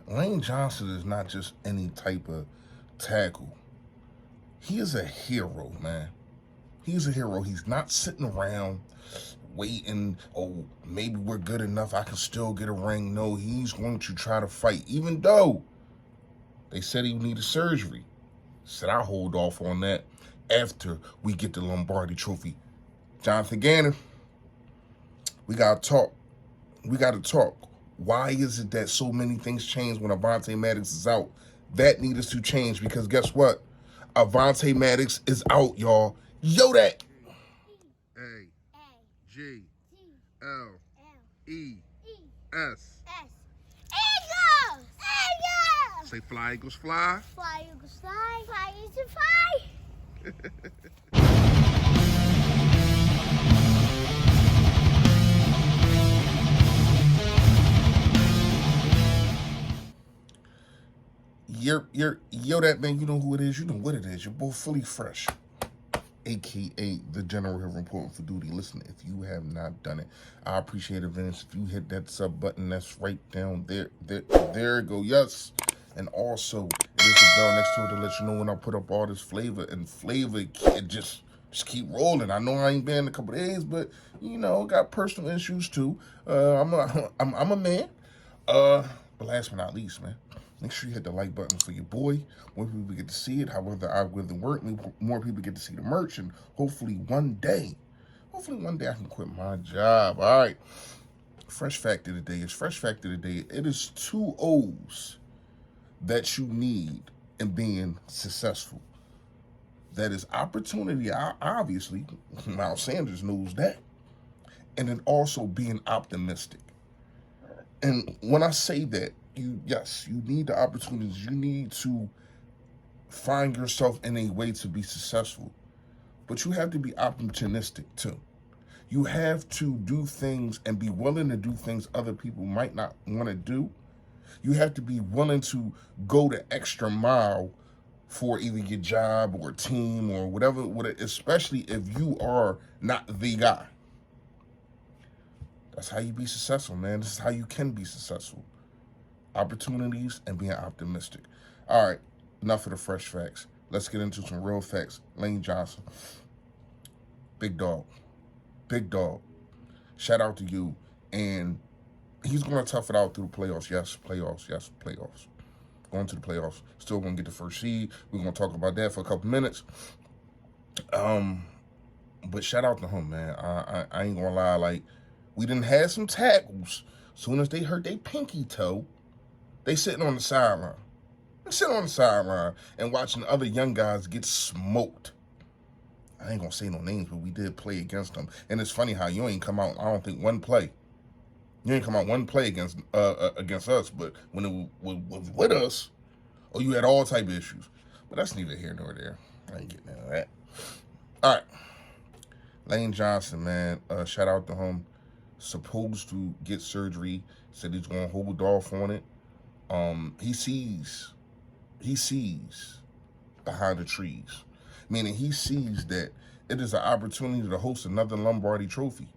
Lane Johnson is not just any type of tackle. He is a hero, man. He's a hero. He's not sitting around waiting, oh, maybe we're good enough, I can still get a ring. No, he's going to try to fight, even though they said he needed surgery. Said I'll hold off on that after we get the Lombardi trophy. Jonathan Gannon, we got to talk. We got to talk. Why is it that so many things change when Avonte Maddox is out? That needs to change because guess what? Avonte Maddox is out, y'all. Yo, that. A G L E S. Eagles! Eagles! Say fly, Eagles, fly. Fly, Eagles, fly. Fly, Eagles, fly. Yo, that man, you know who it is, you know what it is. You're both fully fresh, aka the General here reporting for duty. Listen, if you have not done it, I appreciate it, Vince. If you hit that sub button, that's right down there. There it go. Yes. And also, there's a bell next to it to let you know when I put up all this flavor. And flavor can just keep rolling. I know I ain't been in a couple of days, but you know, got personal issues too. I'm a man. But last but not least, man, make sure you hit the like button for your boy. More people get to see it. However, I will the work. More people get to see the merch, and hopefully one day I can quit my job. All right. Fresh fact of the day is fresh fact of the day. It is 2 O's that you need in being successful. That is opportunity. Obviously, Miles Sanders knows that, and then also being optimistic. And when I say that, you need the opportunities. You need to find yourself in a way to be successful. But you have to be opportunistic too. You have to do things and be willing to do things other people might not want to do. You have to be willing to go the extra mile for either your job or team or whatever, especially if you are not the guy. That's how you be successful, man. This is how you can be successful. Opportunities and being optimistic. All right, enough of the fresh facts. Let's get into some real facts. Lane Johnson, big dog. Big dog. Shout out to you. And he's going to tough it out through the playoffs. Yes, playoffs. Yes, playoffs. Going to the playoffs. Still going to get the first seed. We're going to talk about that for a couple minutes. But shout out to him, man. I ain't going to lie. Like, we done had some tackles. Soon as they hurt their pinky toe, they sitting on the sideline. They're sitting on the sideline and watching other young guys get smoked. I ain't gonna say no names, but we did play against them. And it's funny how you ain't come out, I don't think, one play. You ain't come out one play against us, but when it was with us, oh, you had all type of issues. But that's neither here nor there. I ain't getting into that. All right. Lane Johnson, man, shout out to him. Supposed to get surgery. Said he's gonna hold off on it. He sees behind the trees. Meaning he sees that it is an opportunity to host another Lombardi trophy.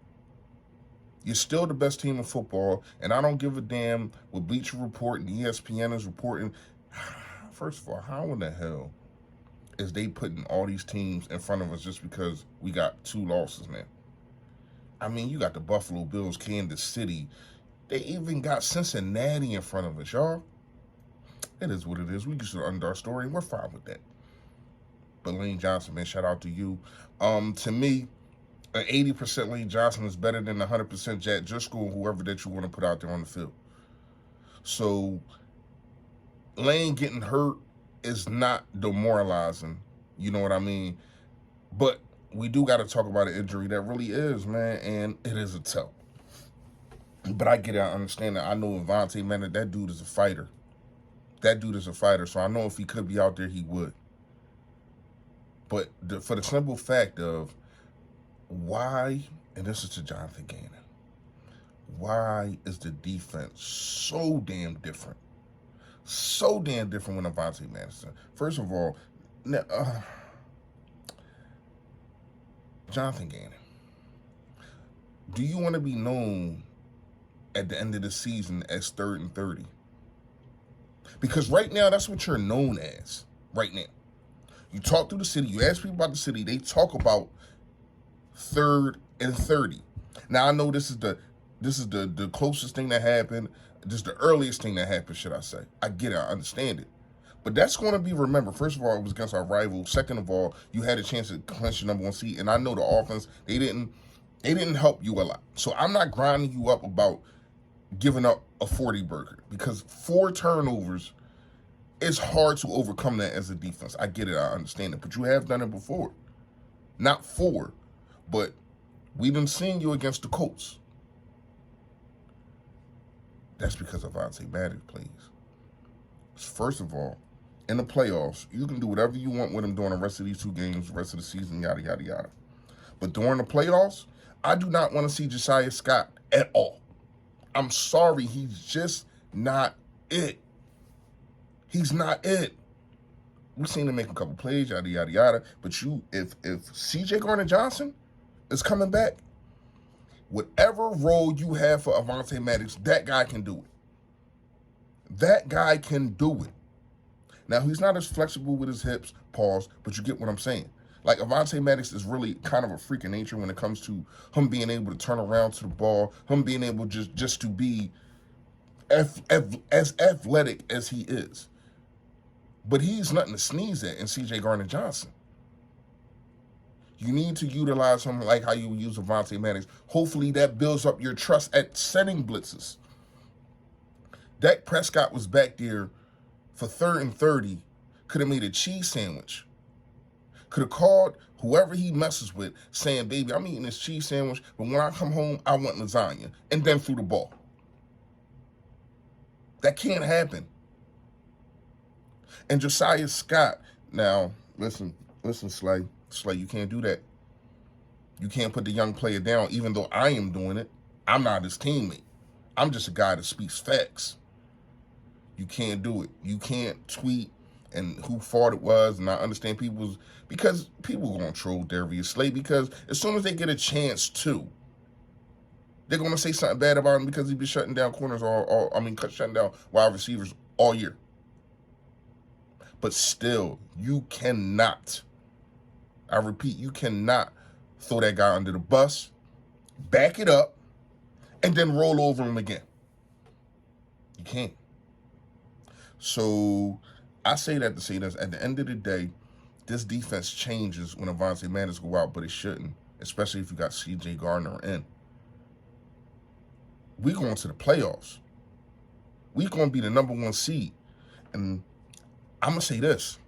You're still the best team in football, and I don't give a damn what Bleacher Report and ESPN is reporting. First of all, how in the hell is they putting all these teams in front of us just because we got 2 losses now? I mean, you got the Buffalo Bills, Kansas City. They even got Cincinnati in front of us, y'all. It is what it is. We just under our story, and we're fine with that. But Lane Johnson, man, shout out to you. To me, an 80% Lane Johnson is better than 100% Jack Driscoll or whoever that you want to put out there on the field. So Lane getting hurt is not demoralizing. You know what I mean? But we do got to talk about an injury that really is, man, and it is a toe. But I get it. I understand that. I know Avonte, man, that dude is a fighter. That dude is a fighter. So I know if he could be out there, he would. But for the simple fact of why, and this is to Jonathan Gannon, why is the defense so damn different? So damn different when Avonte Madison. First of all, Jonathan Gannon, do you want to be known at the end of the season as 3rd and 30? Because right now, that's what you're known as. Right now. You talk through the city, you ask people about the city, they talk about 3rd and 30. Now, I know this is the closest thing that happened. This is the earliest thing that happened, should I say. I get it, I understand it. But that's going to be remembered. First of all, it was against our rival. Second of all, you had a chance to clinch your #1 seed. And I know the offense, they didn't help you a lot. So I'm not grinding you up about giving up a 40 burger, because 4 turnovers, it's hard to overcome that as a defense. I get it, I understand it, but you have done it before. Not 4, but we done seen you against the Colts. That's because Avonte Maddox plays. First of all, in the playoffs, you can do whatever you want with him during the rest of these 2 games, the rest of the season, yada, yada, yada. But during the playoffs, I do not want to see Josiah Scott at all. I'm sorry, he's just not it. He's not it. We've seen him make a couple plays, yada, yada, yada. But if C.J. Gardner-Johnson is coming back, whatever role you have for Avonte Maddox, that guy can do it. That guy can do it. Now, he's not as flexible with his hips, pause, but you get what I'm saying. Like, Avonte Maddox is really kind of a freak of nature when it comes to him being able to turn around to the ball, him being able just to be as athletic as he is. But he's nothing to sneeze at in C.J. Gardner-Johnson. You need to utilize him like how you use Avonte Maddox. Hopefully that builds up your trust at setting blitzes. Dak Prescott was back there for 3rd and 30, could have made a cheese sandwich. Could have called whoever he messes with saying, baby, I'm eating this cheese sandwich, but when I come home, I want lasagna, and then threw the ball. That can't happen. And Josiah Scott, now, listen, Slay, you can't do that. You can't put the young player down, even though I am doing it. I'm not his teammate. I'm just a guy that speaks facts. You can't do it. You can't tweet and who fault it was, and I understand because people are going to troll Darius Slay, because as soon as they get a chance to, they're going to say something bad about him because he's been shutting down corners shutting down wide receivers all year. But still, you cannot, I repeat, you cannot throw that guy under the bus, back it up, and then roll over him again. You can't. So I say that to say this. At the end of the day, this defense changes when Avonte Maddox go out, but it shouldn't, especially if you got C.J. Gardner in. We going to the playoffs. We going to be the #1 seed. And I'm going to say this.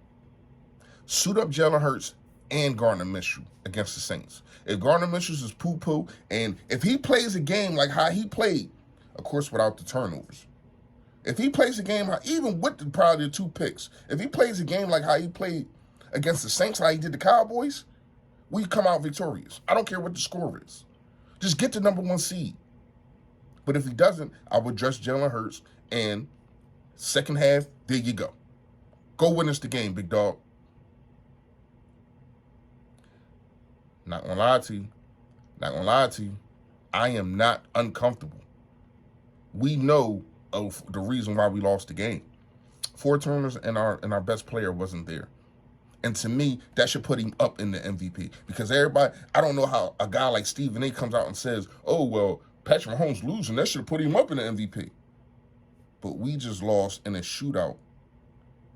Suit up Jalen Hurts and Gardner Minshew against the Saints. If Gardner Minshew is poo-poo, and if he plays a game like how he played, of course without the turnovers, if he plays a game, even with probably the 2 picks, if he plays a game like how he played against the Saints, how he did the Cowboys, we come out victorious. I don't care what the score is. Just get the #1 seed. But if he doesn't, I would dress Jalen Hurts, and second half, there you go. Go win us the game, big dog. Not gonna lie to you. I am not uncomfortable. We know of the reason why we lost the game. 4 turnovers and our best player wasn't there. And to me, that should put him up in the MVP. Because everybody, I don't know how a guy like Stephen A. comes out and says, oh, well, Patrick Mahomes losing, that should have put him up in the MVP. But we just lost in a shootout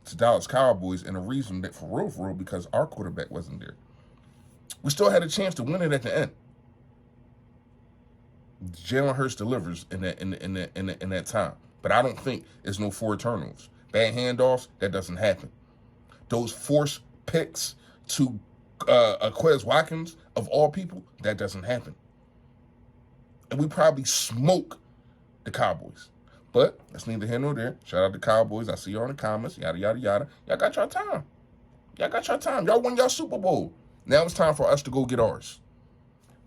to Dallas Cowboys, and the reason that for real, because our quarterback wasn't there. We still had a chance to win it at the end. Jalen Hurts delivers in that time. But I don't think it's no 4 turnovers. Bad handoffs, that doesn't happen. Those forced picks to Quez Watkins, of all people, that doesn't happen. And we probably smoke the Cowboys. But that's neither here nor there. Shout out to Cowboys. I see you all in the comments. Yada, yada, yada. Y'all got your time. Y'all won y'all Super Bowl. Now it's time for us to go get ours.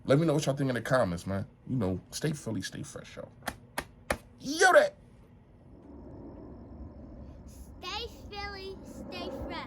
Let me know what y'all think in the comments, man. You know, stay Philly, stay fresh, y'all. Yo, that. Stay Philly, stay fresh.